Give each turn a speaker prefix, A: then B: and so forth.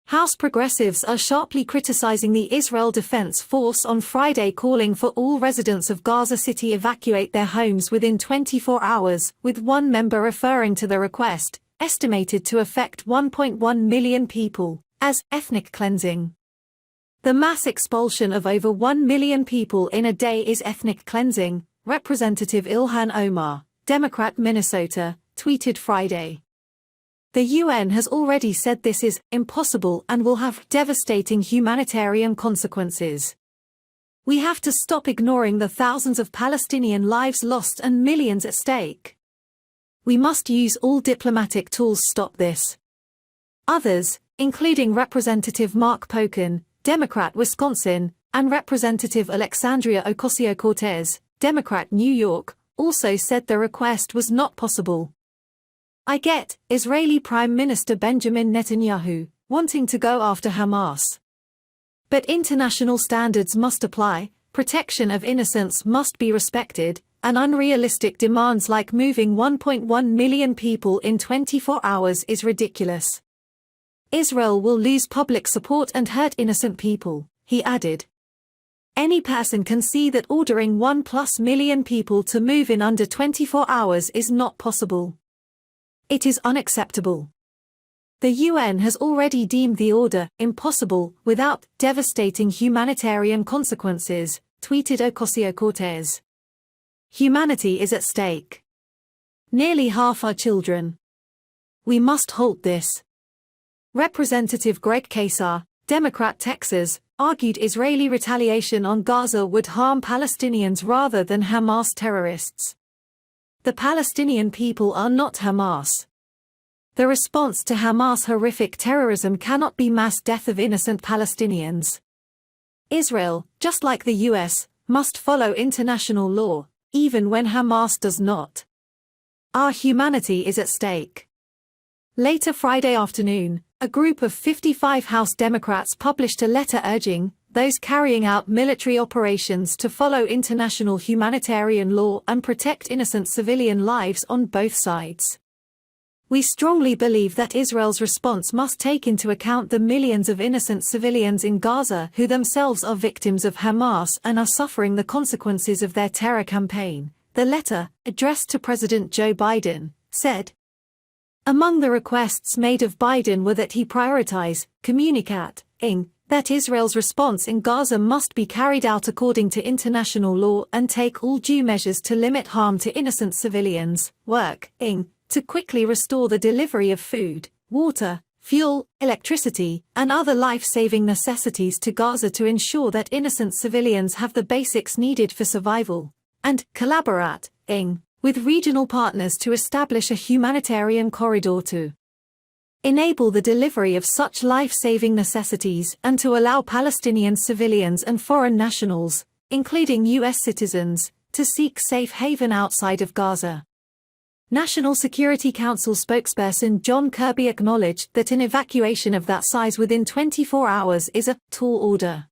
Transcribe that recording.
A: House progressives are sharply criticizing the Israel Defense Force on Friday, calling for all residents of Gaza City evacuate their homes within 24 hours, with one member referring to the request, estimated to affect 1.1 million people, as ethnic cleansing. The mass expulsion of over 1 million people in a day is ethnic cleansing, Representative Ilhan Omar, Democrat Minnesota, tweeted Friday. The UN has already said this is impossible and will have devastating humanitarian consequences. We have to stop ignoring the thousands of Palestinian lives lost and millions at stake. We must use all diplomatic tools to stop this. Others, including Representative Mark Pocan, Democrat Wisconsin, and Representative Alexandria Ocasio-Cortez, Democrat New York, also said the request was not possible. I get Israeli Prime Minister Benjamin Netanyahu wanting to go after Hamas. But international standards must apply, protection of innocence must be respected, and unrealistic demands like moving 1.1 million people in 24 hours is ridiculous. Israel will lose public support and hurt innocent people, he added. Any person can see that ordering 1+ million people to move in under 24 hours is not possible. It is unacceptable. The UN has already deemed the order impossible without devastating humanitarian consequences, tweeted Ocasio-Cortez. Humanity is at stake. Nearly half are children. We must halt this. Representative Greg Casar, Democrat Texas, argued Israeli retaliation on Gaza would harm Palestinians rather than Hamas terrorists. The Palestinian people are not Hamas. The response to Hamas' horrific terrorism cannot be mass death of innocent Palestinians. Israel, just like the US, must follow international law, even when Hamas does not. Our humanity is at stake. Later Friday afternoon, a group of 55 House Democrats published a letter urging those carrying out military operations to follow international humanitarian law and protect innocent civilian lives on both sides. We strongly believe that Israel's response must take into account the millions of innocent civilians in Gaza who themselves are victims of Hamas and are suffering the consequences of their terror campaign, the letter, addressed to President Joe Biden, said. Among the requests made of Biden were that he prioritize, communicating, that Israel's response in Gaza must be carried out according to international law and take all due measures to limit harm to innocent civilians, working to quickly restore the delivery of food, water, fuel, electricity, and other life-saving necessities to Gaza to ensure that innocent civilians have the basics needed for survival, and collaborating with regional partners to establish a humanitarian corridor to enable the delivery of such life-saving necessities and to allow Palestinian civilians and foreign nationals, including U.S. citizens, to seek safe haven outside of Gaza. National Security Council spokesperson John Kirby acknowledged that an evacuation of that size within 24 hours is a tall order.